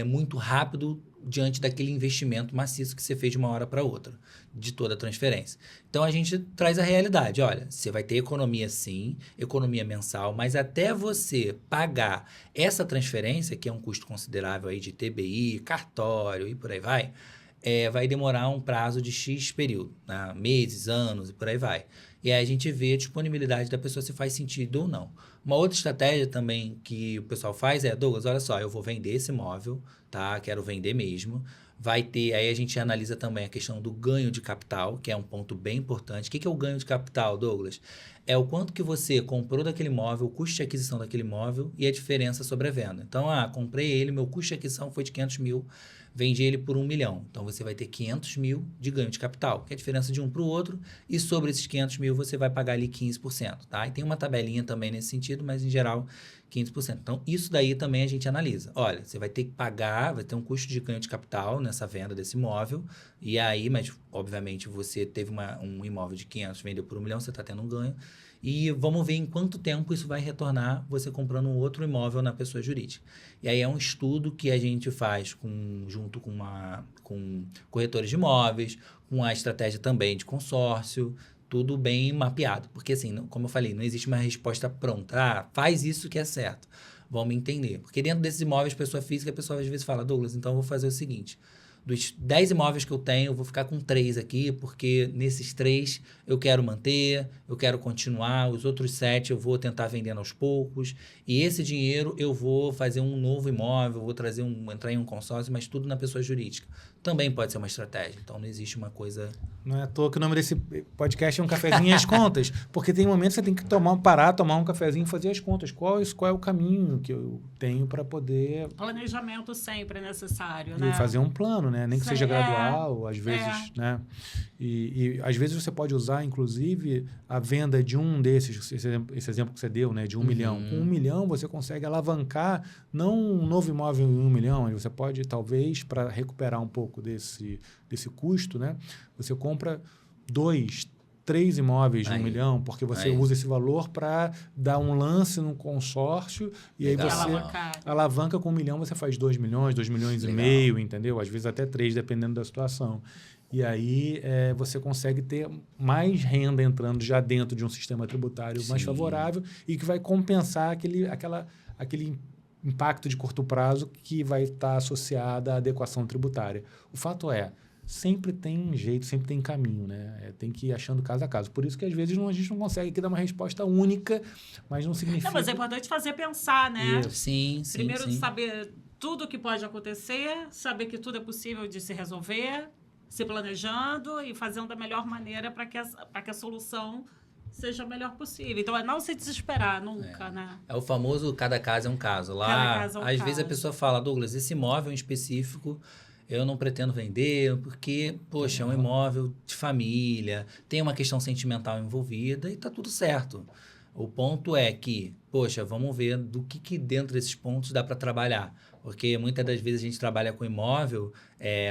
muito rápido diante daquele investimento maciço que você fez de uma hora para outra, de toda a transferência. Então, a gente traz a realidade. Olha, você vai ter economia sim, economia mensal, mas até você pagar essa transferência, que é um custo considerável aí de TBI, cartório e por aí vai demorar um prazo de X período, né? Meses, anos e por aí vai. E aí a gente vê a disponibilidade da pessoa se faz sentido ou não. Uma outra estratégia também que o pessoal faz Douglas, olha só, eu vou vender esse imóvel, tá? Quero vender mesmo. Vai ter, aí a gente analisa também a questão do ganho de capital, que é um ponto bem importante. O que é o ganho de capital, Douglas? É o quanto que você comprou daquele imóvel, o custo de aquisição daquele imóvel e a diferença sobre a venda. Então, comprei ele, meu custo de aquisição foi de 500 mil, vendi ele por 1 milhão. Então, você vai ter 500 mil de ganho de capital, que é a diferença de um para o outro, e sobre esses 500 mil você vai pagar ali 15%, tá? E tem uma tabelinha também nesse sentido, mas em geral 15%. Então, isso daí também a gente analisa. Olha, você vai ter que pagar, vai ter um custo de ganho de capital nessa venda desse imóvel, e aí, mas obviamente você teve um imóvel de 500, vendeu por 1 milhão, você está tendo um ganho, e vamos ver em quanto tempo isso vai retornar você comprando um outro imóvel na pessoa jurídica. E aí é um estudo que a gente faz junto com corretores de imóveis, com a estratégia também de consórcio, tudo bem mapeado. Porque assim, como eu falei, não existe uma resposta pronta. Faz isso que é certo. Vamos entender. Porque dentro desses imóveis, pessoa física, a pessoa às vezes fala, Douglas, então eu vou fazer o seguinte... Dos 10 imóveis que eu tenho, eu vou ficar com 3 aqui, porque nesses 3 eu quero manter, eu quero continuar, os outros 7 eu vou tentar vendendo aos poucos, e esse dinheiro eu vou fazer um novo imóvel, vou entrar em um consórcio, mas tudo na pessoa jurídica. Também pode ser uma estratégia, então não existe uma coisa...
Não é à toa que o nome desse podcast é um cafezinho e as contas, porque tem momentos que você tem que parar, tomar um cafezinho e fazer as contas. Qual é o caminho que eu tenho para poder...
Planejamento sempre é necessário, né?
E fazer um plano, né? Nem que seja gradual, às vezes, né? E às vezes você pode usar, inclusive, a venda de um desses, esse exemplo que você deu, né? De 1 milhão. Com 1 milhão você consegue alavancar, não um novo imóvel em 1 milhão, mas você pode, talvez, para recuperar um pouco desse custo, né? Você compra 2, 3 imóveis de 1 milhão, porque você usa esse valor para dar um lance no consórcio e aí você alavanca com 1 milhão, você faz 2 milhões, 2 milhões e meio, entendeu? Às vezes até 3, dependendo da situação. E aí você consegue ter mais renda entrando já dentro de um sistema tributário mais favorável e que vai compensar aquele impacto de curto prazo que vai estar associado à adequação tributária. O fato sempre tem jeito, sempre tem caminho, né? Tem que ir achando caso a caso. Por isso que, às vezes, a gente não consegue aqui dar uma resposta única, mas não significa...
Não, mas é importante fazer pensar, né?
Sim.
Primeiro, saber tudo o que pode acontecer, saber que tudo é possível de se resolver, se planejando e fazendo da melhor maneira para que a solução seja a melhor possível. Então, não se desesperar nunca, né?
É o famoso cada caso é um caso. Lá,
cada caso é um
às
caso.
vezes a pessoa fala, Douglas, esse imóvel em específico... Eu não pretendo vender porque, poxa, é um imóvel de família, tem uma questão sentimental envolvida e está tudo certo. O ponto é que, poxa, vamos ver do que dentro desses pontos dá para trabalhar. Porque muitas das vezes a gente trabalha com imóvel,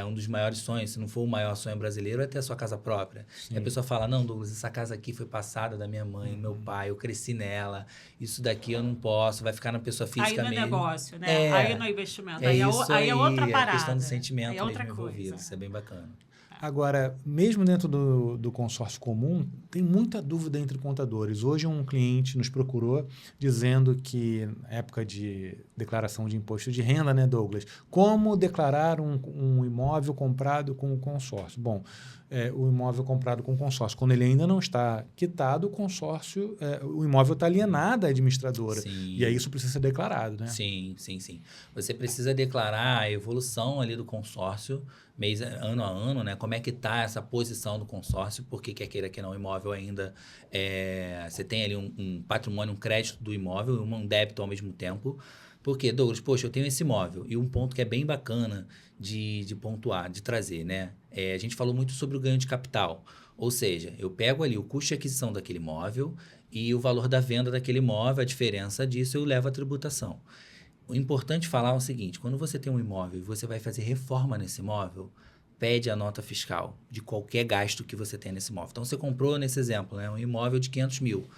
um dos maiores sonhos, se não for o maior sonho brasileiro, é ter a sua casa própria. Sim. E a pessoa fala, não, Douglas, essa casa aqui foi passada da minha mãe, meu pai, eu cresci nela, isso daqui eu não posso, vai ficar na pessoa física mesmo.
Aí não é negócio, né? Aí não é investimento. Aí é outra parada.
É a questão do sentimento
é outra
mesmo envolvido,
coisa.
isso é bem bacana.
Agora, mesmo dentro do consórcio comum, tem muita dúvida entre contadores. Hoje um cliente nos procurou dizendo que, na época de declaração de imposto de renda, né, Douglas? Como declarar um imóvel comprado com o consórcio? Bom, o imóvel comprado com consórcio, quando ele ainda não está quitado, o consórcio, o imóvel está alienado à administradora.
Sim.
E aí isso precisa ser declarado, né?
Sim. Você precisa declarar a evolução ali do consórcio, ano a ano, né? Como é que está essa posição do consórcio, porque quer queira que não, o imóvel ainda... você tem ali um patrimônio, um crédito do imóvel e um débito ao mesmo tempo. Porque, Douglas, poxa, eu tenho esse imóvel. E um ponto que é bem bacana de pontuar, de trazer, né? A gente falou muito sobre o ganho de capital. Ou seja, eu pego ali o custo de aquisição daquele imóvel e o valor da venda daquele imóvel, a diferença disso eu levo à tributação. O importante falar é o seguinte, quando você tem um imóvel e você vai fazer reforma nesse imóvel, pede a nota fiscal de qualquer gasto que você tem nesse imóvel. Então, você comprou, nesse exemplo, né, um imóvel de 500 mil.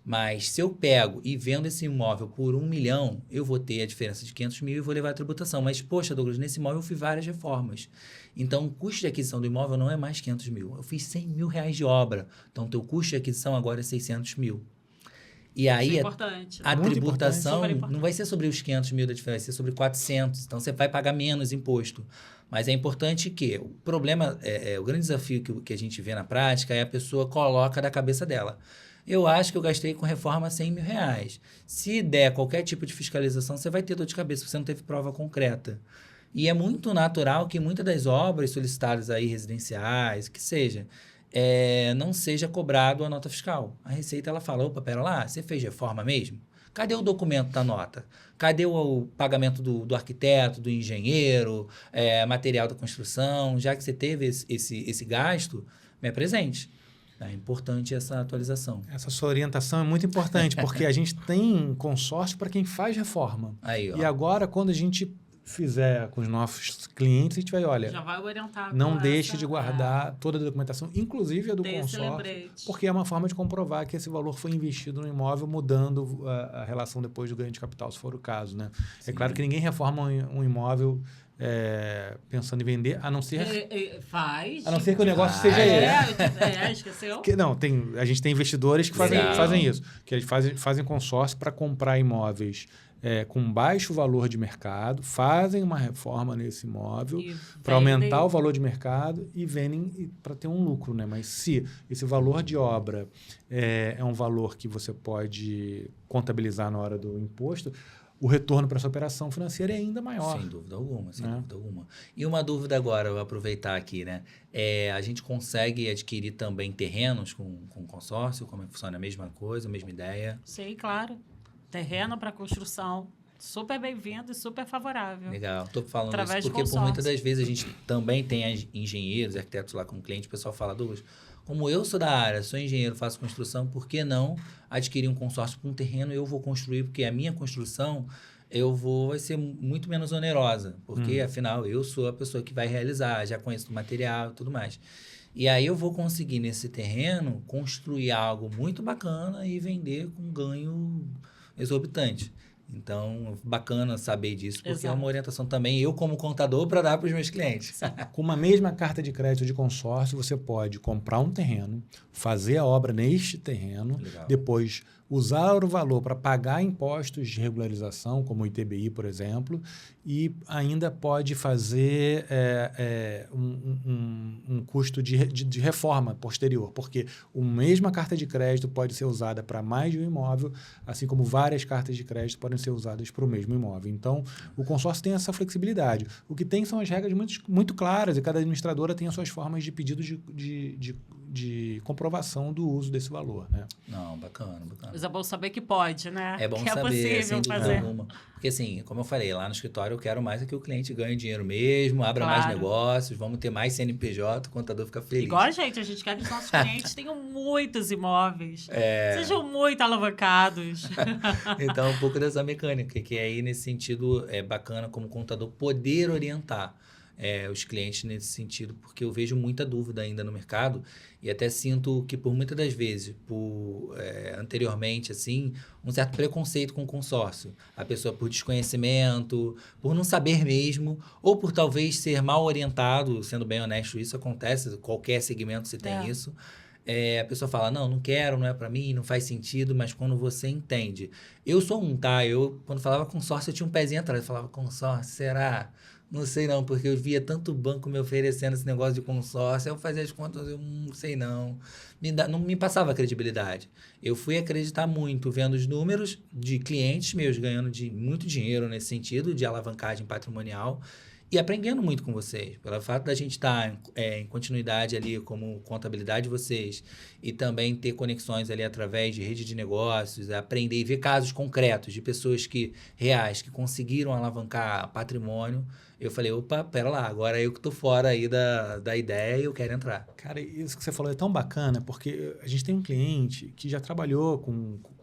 Mas se eu pego e vendo esse imóvel por 1 milhão, eu vou ter a diferença de 500 mil e vou levar a tributação. Mas, poxa, Douglas, nesse imóvel eu fiz várias reformas. Então, o custo de aquisição do imóvel não é mais 500 mil. Eu fiz 100 mil reais de obra. Então, o teu custo de aquisição agora é 600 mil. E aí, a tributação não vai ser sobre os 500 mil da diferença, vai ser sobre 400. Então, você vai pagar menos imposto. Mas é importante que o problema, o grande desafio que a gente vê na prática é a pessoa coloca da cabeça dela. Eu acho que eu gastei com reforma 100 mil reais. Se der qualquer tipo de fiscalização, você vai ter dor de cabeça, você não teve prova concreta. E é muito natural que muitas das obras solicitadas aí, residenciais, que seja, não seja cobrado a nota fiscal. A Receita, ela fala, opa, pera lá, você fez reforma mesmo? Cadê o documento da nota? Cadê o pagamento do arquiteto, do engenheiro, material da construção? Já que você teve esse gasto, me apresente. É importante essa atualização.
Essa sua orientação é muito importante, porque a gente tem consórcio para quem faz reforma.
Aí, ó.
E agora, quando a gente fizer com os nossos clientes, a gente vai, olha,
já vai orientar
não deixe de guardar toda a documentação, inclusive a do consórcio, porque é uma forma de comprovar que esse valor foi investido no imóvel, mudando a relação depois do ganho de capital, se for o caso, né? Sim. É claro que ninguém reforma um imóvel pensando em vender, a não ser...
Faz.
A não ser que o negócio seja esse.
Esqueceu?
A gente tem investidores que fazem isso, que eles fazem consórcio para comprar imóveis com baixo valor de mercado, fazem uma reforma nesse imóvel para aumentar o valor de mercado e vendem para ter um lucro, né? Mas se esse valor de obra é um valor que você pode contabilizar na hora do imposto, o retorno para essa operação financeira é ainda maior.
Sem dúvida alguma, dúvida alguma. E uma dúvida agora, eu vou aproveitar aqui, né? A gente consegue adquirir também terrenos com consórcio? Como é que funciona? A mesma coisa, a mesma ideia?
Sim, claro. Terreno para construção, super bem-vindo e super favorável.
Legal. Estou falando isso porque por muitas das vezes a gente também tem engenheiros, arquitetos lá como cliente, o pessoal fala, Douglas, como eu sou da área, sou engenheiro, faço construção, por que não adquirir um consórcio com um terreno? Eu vou construir, porque a minha construção vai ser muito menos onerosa, porque afinal eu sou a pessoa que vai realizar, já conheço o material e tudo mais. E aí eu vou conseguir nesse terreno construir algo muito bacana e vender com ganho exorbitante. Então, bacana saber disso, porque é uma orientação também, eu como contador, para dar para os meus clientes.
Com uma mesma carta de crédito de consórcio, você pode comprar um terreno, fazer a obra neste terreno, depois usar o valor para pagar impostos de regularização, como o ITBI, por exemplo, e ainda pode fazer um custo de reforma posterior, porque a mesma carta de crédito pode ser usada para mais de um imóvel, assim como várias cartas de crédito podem ser usadas para o mesmo imóvel. Então, o consórcio tem essa flexibilidade. O que tem são as regras muito claras e cada administradora tem as suas formas de pedido de comprovação do uso desse valor, né?
Não, bacana.
Mas é bom saber que pode, né?
É bom
que
saber,
possível
sem dúvida
fazer.
alguma. Porque assim, como eu falei, lá no escritório eu quero mais que o cliente ganhe dinheiro mesmo, abra mais negócios, vamos ter mais CNPJ, o contador fica feliz.
Igual a gente quer que os nossos clientes tenham muitos imóveis, sejam muito alavancados.
Então, um pouco dessa mecânica, que aí nesse sentido é bacana como contador poder orientar. os clientes nesse sentido, porque eu vejo muita dúvida ainda no mercado e até sinto que por muitas das vezes, anteriormente, assim, um certo preconceito com o consórcio. A pessoa por desconhecimento, por não saber mesmo, ou por talvez ser mal orientado, sendo bem honesto, isso acontece, qualquer segmento você tem isso. A pessoa fala, não quero, não é pra mim, não faz sentido, mas quando você entende. Eu sou tá? Quando falava consórcio, eu tinha um pezinho atrás. Eu falava, consórcio, será? Não sei não, porque eu via tanto banco me oferecendo esse negócio de consórcio, eu fazia as contas, eu não sei não. Não me passava credibilidade. Eu fui acreditar muito vendo os números de clientes meus ganhando muito dinheiro nesse sentido, de alavancagem patrimonial, e aprendendo muito com vocês. Pelo fato da gente estar em continuidade ali como contabilidade de vocês e também ter conexões ali através de rede de negócios, aprender e ver casos concretos de pessoas reais que conseguiram alavancar patrimônio. Eu falei, opa, pera lá, agora eu que estou fora aí da ideia e eu quero entrar.
Cara, isso que você falou é tão bacana, porque a gente tem um cliente que já trabalhou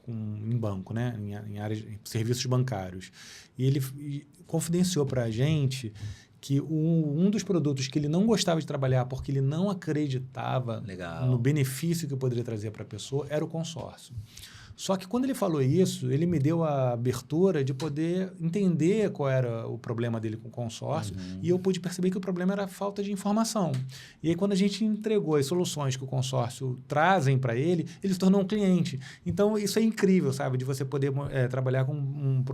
em banco, né? Em áreas de serviços bancários. E ele confidenciou para a gente que um dos produtos que ele não gostava de trabalhar porque ele não acreditava no benefício que poderia trazer para a pessoa era o consórcio. Só que quando ele falou isso, ele me deu a abertura de poder entender qual era o problema dele com o consórcio e eu pude perceber que o problema era a falta de informação. E aí, quando a gente entregou as soluções que o consórcio trazem para ele se tornou um cliente. Então, isso é incrível, sabe? De você poder trabalhar com um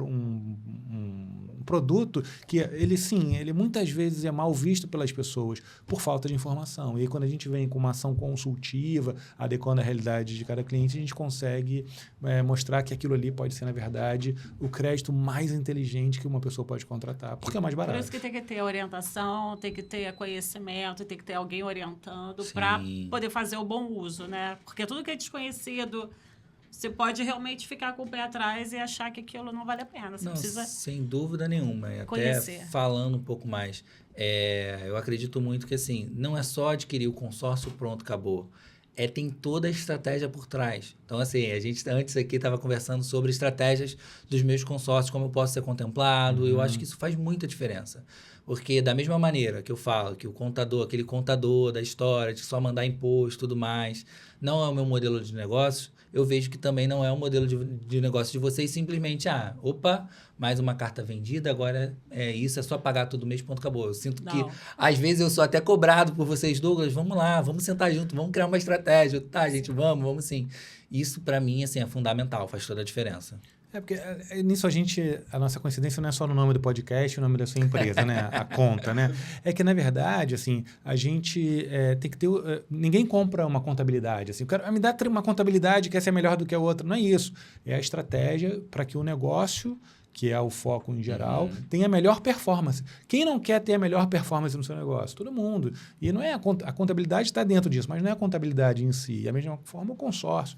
produto que ele muitas vezes é mal visto pelas pessoas por falta de informação. E aí, quando a gente vem com uma ação consultiva, adequando a realidade de cada cliente, a gente consegue mostrar que aquilo ali pode ser, na verdade, o crédito mais inteligente que uma pessoa pode contratar, porque é mais barato.
Por isso que tem que ter orientação, tem que ter conhecimento, tem que ter alguém orientando para poder fazer o bom uso, né? Porque tudo que é desconhecido, você pode realmente ficar com o pé atrás e achar que aquilo não vale a pena. Você precisa
sem dúvida nenhuma.
conhecer.
Até falando um pouco mais, eu acredito muito que assim, não é só adquirir o consórcio, pronto, acabou. Tem toda a estratégia por trás. Então, assim, a gente antes aqui estava conversando sobre estratégias dos meus consórcios, como eu posso ser contemplado. Eu acho que isso faz muita diferença. Porque da mesma maneira que eu falo que aquele contador da história, de só mandar imposto e tudo mais, não é o meu modelo de negócio, eu vejo que também não é o modelo de negócio de vocês, simplesmente, mais uma carta vendida, agora isso, é só pagar todo mês, ponto, acabou. Eu sinto que, às vezes, eu sou até cobrado por vocês, Douglas, vamos lá, vamos sentar junto, vamos criar uma estratégia. Tá, gente, vamos sim. Isso, para mim, assim, é fundamental, faz toda a diferença.
Porque nisso a nossa coincidência não é só no nome do podcast, o nome da sua empresa, né? A conta, né? É que, na verdade, assim, a gente tem que ter... ninguém compra uma contabilidade, assim. Me dá uma contabilidade que essa é melhor do que a outra. Não é isso. É a estratégia para que o negócio, que é o foco em geral, tenha a melhor performance. Quem não quer ter a melhor performance no seu negócio? Todo mundo. E não é a contabilidade está dentro disso, mas não é a contabilidade em si. Da mesma forma, o consórcio.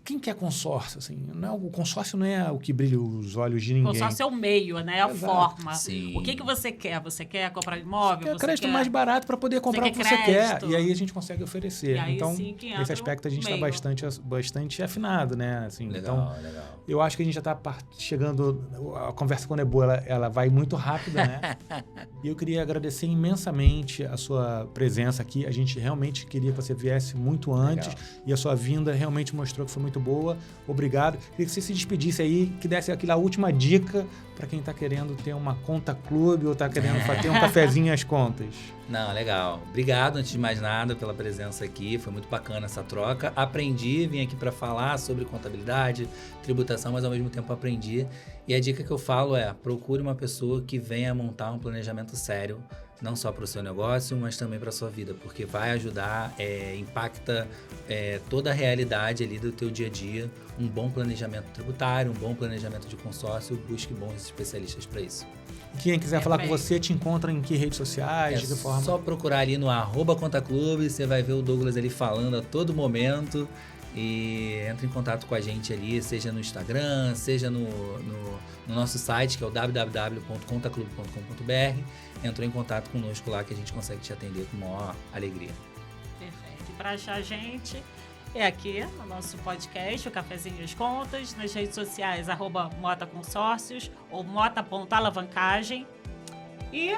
Quem quer consórcio? Assim, o consórcio não é o que brilha os olhos de ninguém.
O consórcio é o meio, né? A forma.
Sim.
O que você quer? Você quer comprar imóvel?
Você quer crédito mais barato para poder comprar o que você quer. E aí a gente consegue oferecer.
E aí,
então, nesse
aspecto
a gente está bastante afinado, né? Assim,
legal.
Eu acho que a gente já está chegando... A conversa, quando é boa, ela vai muito rápida, né? E eu queria agradecer imensamente a sua presença aqui. A gente realmente queria que você viesse muito antes. Legal. E a sua vinda realmente mostrou que foi muito boa. Obrigado. Queria que você se despedisse aí, que desse aquela última dica para quem está querendo ter uma conta clube ou está querendo ter um cafezinho às contas.
Não, legal. Obrigado, antes de mais nada, pela presença aqui. Foi muito bacana essa troca. Aprendi, vim aqui para falar sobre contabilidade, tributação, mas ao mesmo tempo aprendi. E a dica que eu falo procure uma pessoa que venha montar um planejamento sério, não só para o seu negócio, mas também para a sua vida, porque vai ajudar, impacta toda a realidade ali do teu dia a dia. Um bom planejamento tributário, um bom planejamento de consórcio, busque bons especialistas para isso.
Quem quiser falar com você, te encontra em que redes sociais? De que forma?
Só procurar ali no @contaclube, você vai ver o Douglas ali falando a todo momento. E entre em contato com a gente ali, seja no Instagram, seja no nosso site, que é o www.contaclube.com.br. Entrou em contato conosco lá que a gente consegue te atender com maior alegria.
Perfeito. E para achar a gente, é aqui no nosso podcast, o Cafezinho e as Contas, nas redes sociais, @motaconsórcios ou mota.alavancagem. E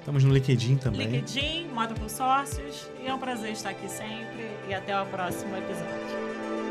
Estamos no LinkedIn também.
LinkedIn, Mota por Sócios. E é um prazer estar aqui sempre. E até o próximo episódio.